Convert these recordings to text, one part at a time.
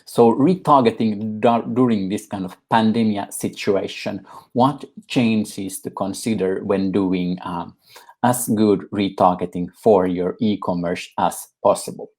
So retargeting during this kind of pandemia situation, what changes to consider when doing as good retargeting for your e-commerce as possible?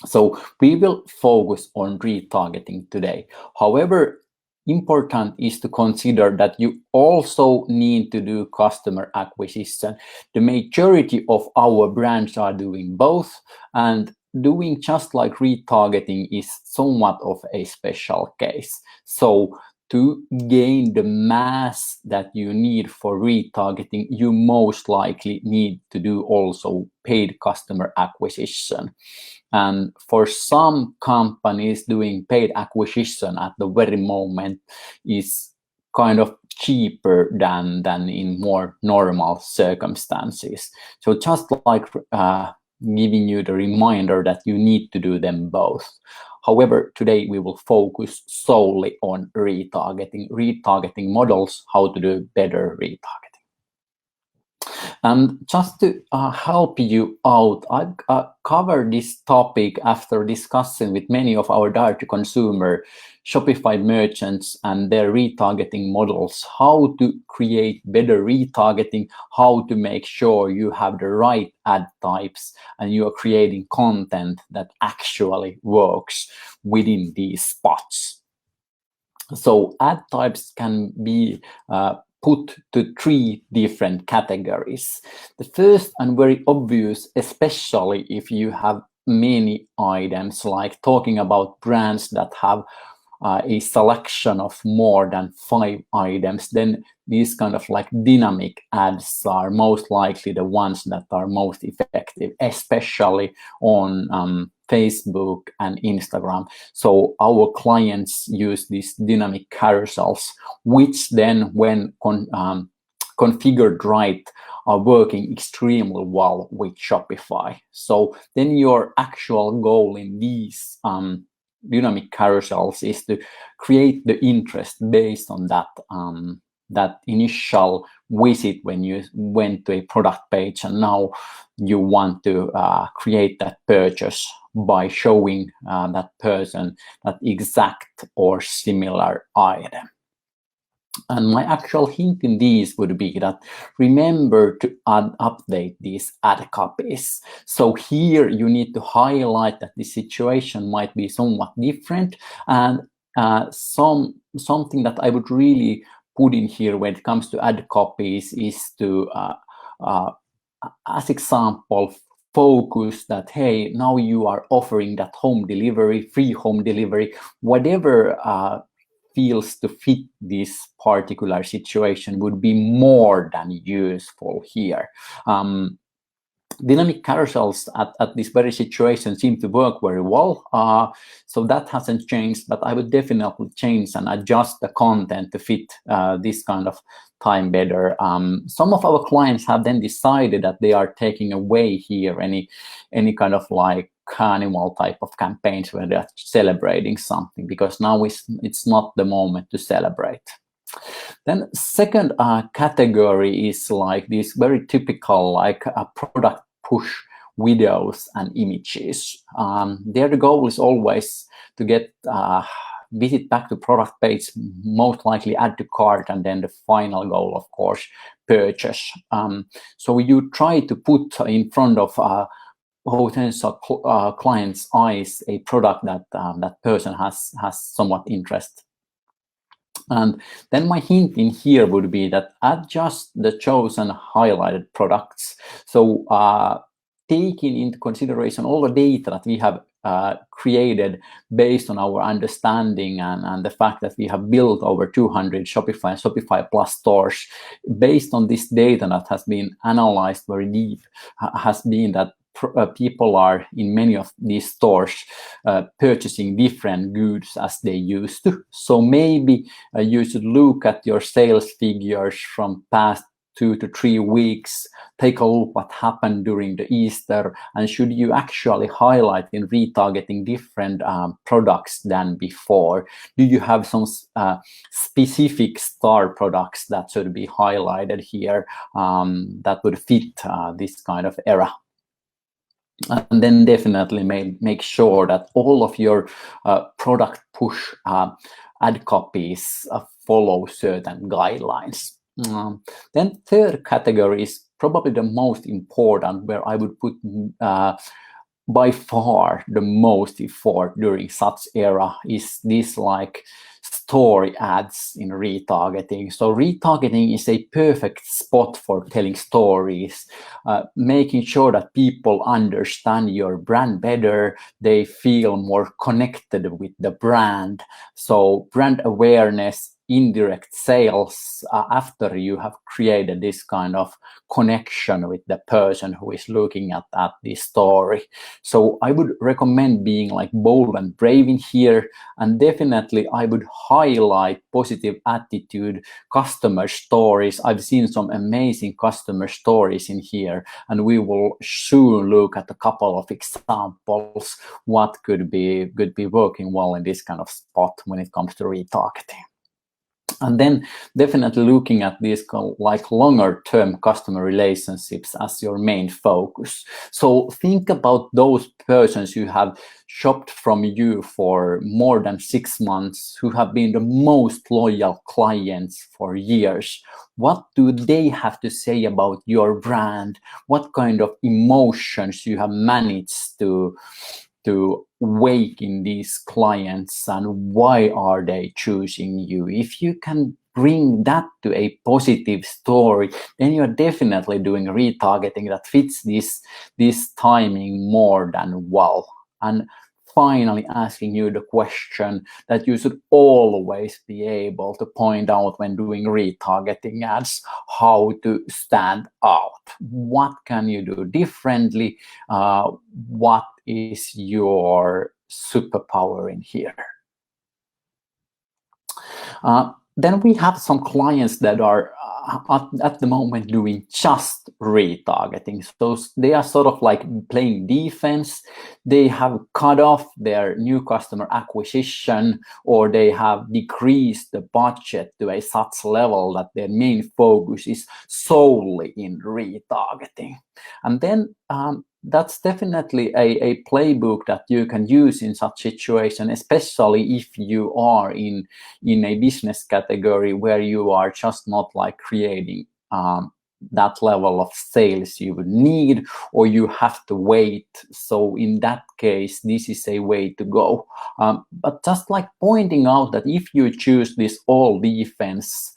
So we will focus on retargeting today. However, important is to consider that you also need to do customer acquisition. The majority of our brands are doing both, and doing just like retargeting is somewhat of a special case. So to gain the mass that you need for retargeting, you most likely need to do also paid customer acquisition. And for some companies, doing paid acquisition at the very moment is kind of cheaper than in more normal circumstances. So just like giving you the reminder that you need to do them both. However, today we will focus solely on retargeting models, how to do better retargeting. And just to help you out, I've covered this topic after discussing with many of our direct-to-consumer Shopify merchants and their retargeting models, how to create better retargeting, how to make sure you have the right ad types and you are creating content that actually works within these spots. So ad types can be put to 3 different categories. The first and very obvious, especially if you have many items, like talking about brands that have a selection of more than 5 items, then these kind of like dynamic ads are most likely the ones that are most effective, especially on Facebook and Instagram. So our clients use these dynamic carousels, which then when configured right are working extremely well with Shopify. So then your actual goal in these dynamic carousels is to create the interest based on that initial visit when you went to a product page, and now you want to create that purchase by showing that person that exact or similar item. And my actual hint in these would be that remember to update these ad copies. So here you need to highlight that the situation might be somewhat different, and something that I would really put in here when it comes to ad copies is to, as example, focus that, hey, now you are offering that home delivery, free home delivery, whatever feels to fit this particular situation would be more than useful here. Dynamic carousels at this very situation seem to work very well. So that hasn't changed, but I would definitely change and adjust the content to fit this kind of time better. Some of our clients have then decided that they are taking away here any kind of like carnival type of campaigns where they're celebrating something, because now it's not the moment to celebrate. Then second category is like this very typical like product push videos and images. There the goal is always to get visit back to product page, most likely add to cart, and then the final goal, of course, purchase. So you try to put in front of potential client's eyes a product that that person has somewhat interest. And then my hint in here would be that adjust the chosen highlighted products. So taking into consideration all the data that we have created based on our understanding and the fact that we have built over 200 Shopify and Shopify Plus stores, based on this data that has been analyzed very deep, has been that people are in many of these stores purchasing different goods as they used to. So maybe you should look at your sales figures from past 2 to 3 weeks, take a look what happened during the Easter, and should you actually highlight in retargeting different products than before? Do you have some specific star products that should be highlighted here that would fit this kind of era? And then definitely make sure that all of your product push ad copies follow certain guidelines. Then third category is probably the most important, where I would put by far the most effort during such era is this like story ads in retargeting. So retargeting is a perfect spot for telling stories, making sure that people understand your brand better, they feel more connected with the brand. So brand awareness, indirect sales, after you have created this kind of connection with the person who is looking at this story. So I would recommend being like bold and brave in here, and definitely I would highlight positive attitude, customer stories. I've seen some amazing customer stories in here, and we will soon look at a couple of examples what could be working well in this kind of spot when it comes to retargeting. And then definitely looking at these like longer term customer relationships as your main focus. So think about those persons who have shopped from you for more than 6 months, who have been the most loyal clients for years. What do they have to say about your brand? What kind of emotions you have managed to wake in these clients, and why are they choosing you? If you can bring that to a positive story, then you're definitely doing retargeting that fits this timing more than well. And finally, asking you the question that you should always be able to point out when doing retargeting ads: how to stand out. What can you do differently? What is your superpower in here? Then we have some clients that are at the moment doing just retargeting. So they are sort of like playing defense. They have cut off their new customer acquisition, or they have decreased the budget to a such level that their main focus is solely in retargeting. And then that's definitely a playbook that you can use in such situation, especially if you are in a business category where you are just not like creating that level of sales you would need, or you have to wait. So in that case, this is a way to go. But just like pointing out that if you choose this all defense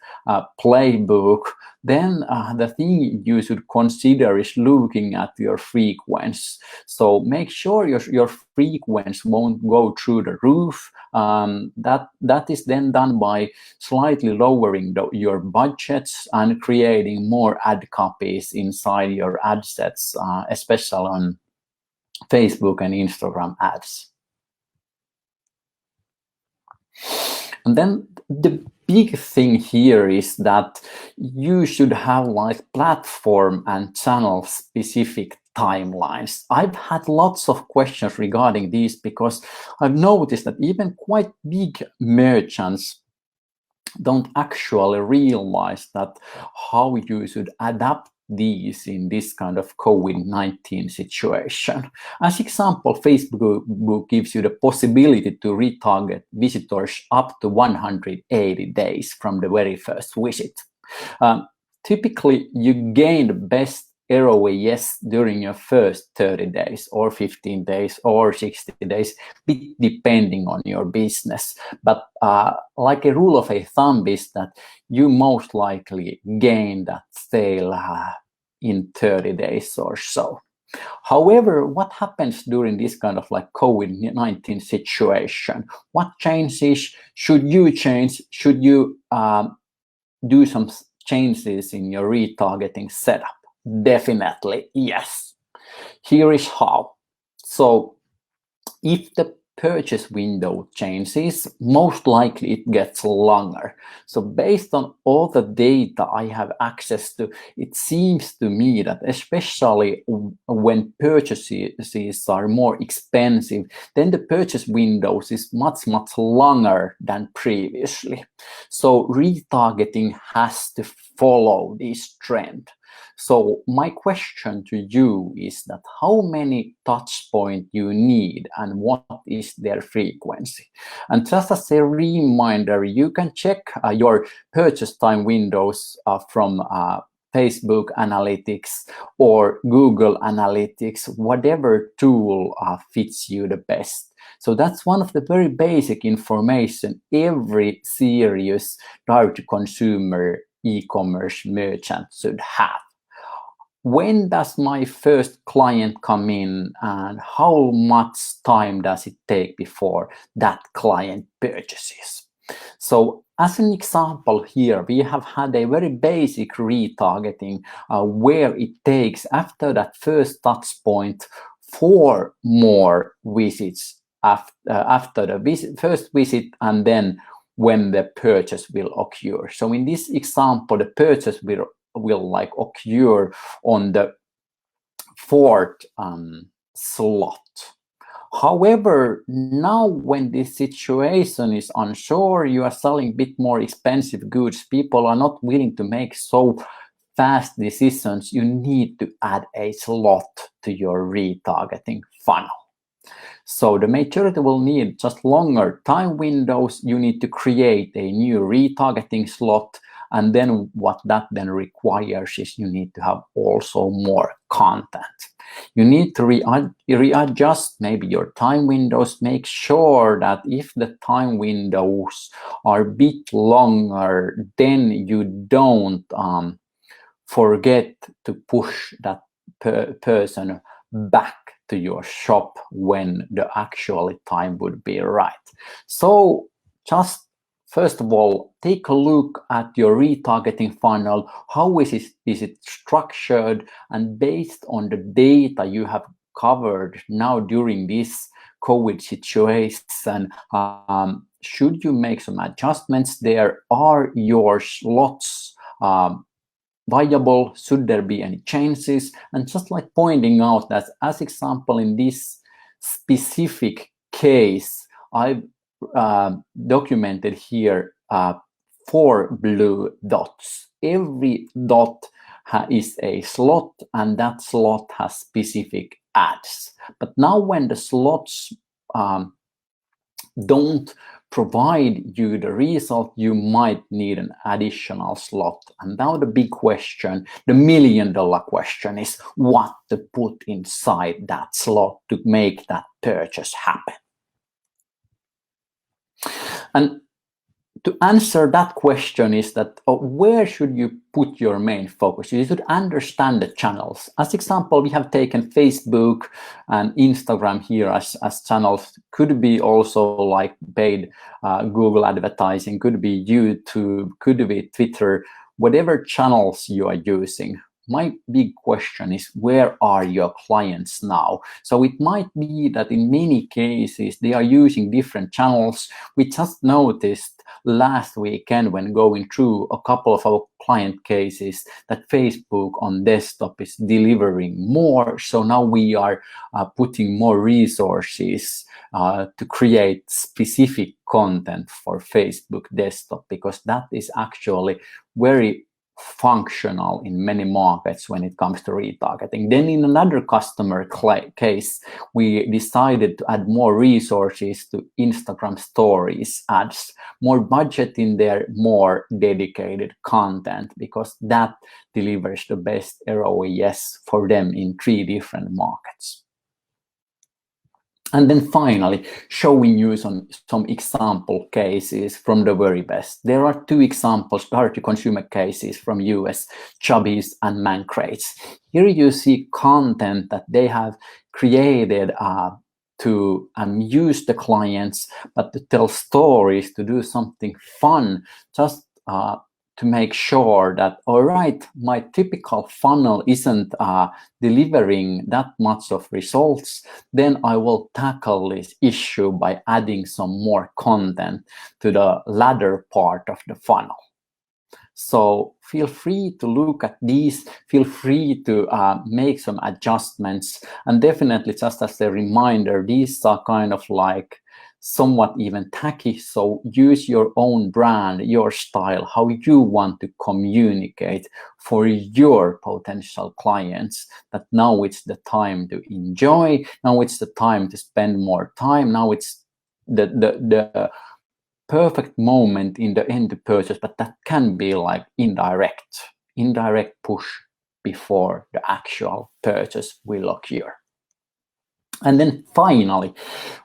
playbook, then the thing you should consider is looking at your frequency. So make sure your frequency won't go through the roof. That is then done by slightly lowering your budgets and creating more ad copies inside your ad sets, especially on Facebook and Instagram ads. And then the big thing here is that you should have like platform and channel specific timelines. I've had lots of questions regarding these, because I've noticed that even quite big merchants don't actually realize that how you should adapt these in this kind of COVID-19 situation. As example, Facebook gives you the possibility to retarget visitors up to 180 days from the very first visit. Typically, you gain the best ROAS during your first 30 days or 15 days or 60 days, depending on your business. But like a rule of a thumb is that you most likely gain that sale in 30 days or so. However, what happens during this kind of like COVID-19 situation? What changes should you change? Should you do some changes in your retargeting setup? Definitely, yes. Here is how. So if the purchase window changes, most likely it gets longer. So based on all the data I have access to, it seems to me that especially when purchases are more expensive, then the purchase windows is much longer than previously. So retargeting has to follow this trend. So my question to you is that how many touch points you need and what is their frequency? And just as a reminder, you can check your purchase time windows from Facebook Analytics or Google Analytics, whatever tool fits you the best. So that's one of the very basic information every serious direct-to-consumer e-commerce merchant should have. When does my first client come in and how much time does it take before that client purchases? So as an example here, we have had a very basic retargeting where it takes after that first touch point 4 more visits after the first visit and then when the purchase will occur. So in this example, the purchase will like occur on the 4th slot. However, now when this situation is unsure, you are selling a bit more expensive goods, people are not willing to make so fast decisions, you need to add a slot to your retargeting funnel. So the majority will need just longer time windows. You need to create a new retargeting slot. And then what that then requires is you need to have also more content. You need to readjust maybe your time windows. Make sure that if the time windows are a bit longer, then you don't forget to push that person back to your shop when the actual time would be right. So just first of all, take a look at your retargeting funnel. How is it structured? And based on the data you have covered now during this COVID situation, should you make some adjustments there? Are your slots viable? Should there be any changes? And just like pointing out that as example in this specific case, I've documented here 4 blue dots. Every dot is a slot and that slot has specific ads. But now when the slots don't provide you the result, you might need an additional slot. And now the big question, the million-dollar question is what to put inside that slot to make that purchase happen. And to answer that question is that where should you put your main focus? You should understand the channels. As example, we have taken Facebook and Instagram here as channels. Could be also like paid Google advertising, could be YouTube, could be Twitter, whatever channels you are using. My big question is, where are your clients now? So it might be that in many cases, they are using different channels. We just noticed last weekend when going through a couple of our client cases that Facebook on desktop is delivering more. So now we are putting more resources to create specific content for Facebook desktop, because that is actually very functional in many markets when it comes to retargeting. Then in another customer case, we decided to add more resources to Instagram stories ads, more budget in there, more dedicated content, because that delivers the best ROAS for them in 3 different markets. And then finally, showing you some example cases from the very best. There are 2 examples, direct-to-consumer cases from US, Chubbies and Man Crates. Here you see content that they have created to amuse the clients, but to tell stories, to do something fun, just to make sure that, all right, my typical funnel isn't delivering that much of results, then I will tackle this issue by adding some more content to the latter part of the funnel. So feel free to look at these, feel free to make some adjustments, and definitely just as a reminder, these are kind of like somewhat even tacky. So use your own brand, your style, how you want to communicate for your potential clients, that now it's the time to enjoy, now it's the time to spend more time, now it's the perfect moment in the end to purchase. But that can be like indirect push before the actual purchase will occur. And then finally,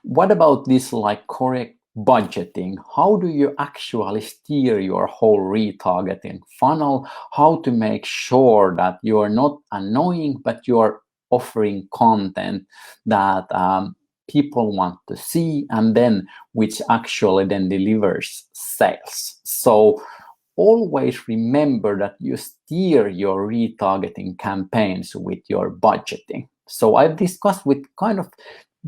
what about this like correct budgeting? How do you actually steer your whole retargeting funnel? How to make sure that you are not annoying, but you are offering content that people want to see, and then which actually then delivers sales. So always remember that you steer your retargeting campaigns with your budgeting. So I've discussed with kind of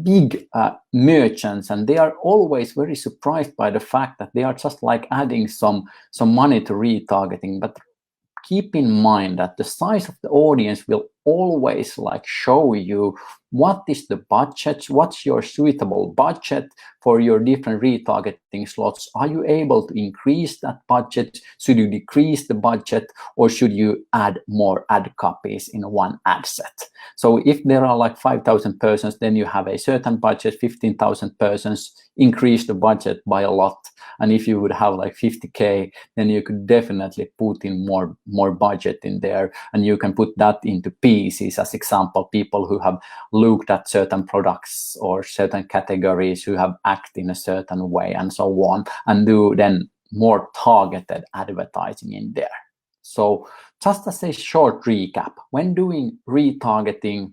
big merchants, and they are always very surprised by the fact that they are just like adding some money to retargeting. But keep in mind that the size of the audience will always like show you what is the budget, what's your suitable budget for your different retargeting slots. Are you able to increase that budget? Should you decrease the budget, or should you add more ad copies in one ad set? So if there are like 5,000 persons, then you have a certain budget. 15,000 persons, increase the budget by a lot. And if you would have like 50K, then you could definitely put in more budget in there, and you can put that into pieces. As example, people who have looked at certain products or certain categories, who have acted in a certain way, and so on, and do then more targeted advertising in there. So just as a short recap, when doing retargeting,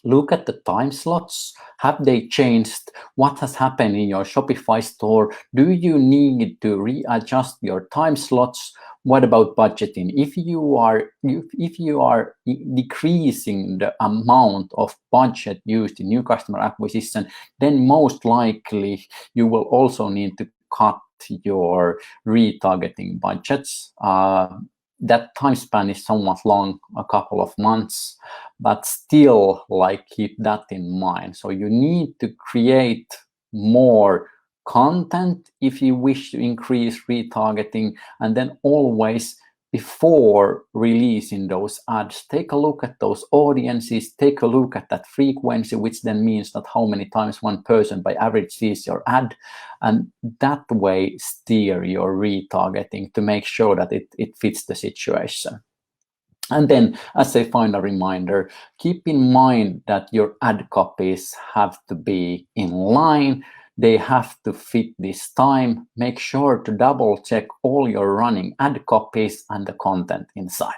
look at the time slots. Have they changed? What has happened in your Shopify store? Do you need to readjust your time slots? What about budgeting? If you are decreasing the amount of budget used in new customer acquisition, then most likely you will also need to cut your retargeting budgets. That time span is somewhat long, a couple of months, but still like keep that in mind. So you need to create more content if you wish to increase retargeting, and then always before releasing those ads, take a look at those audiences, take a look at that frequency, which then means that how many times one person by average sees your ad, and that way steer your retargeting to make sure that it fits the situation. And then, as a final reminder, keep in mind that your ad copies have to be in line. They have to fit this time. Make sure to double check all your running ad copies and the content inside.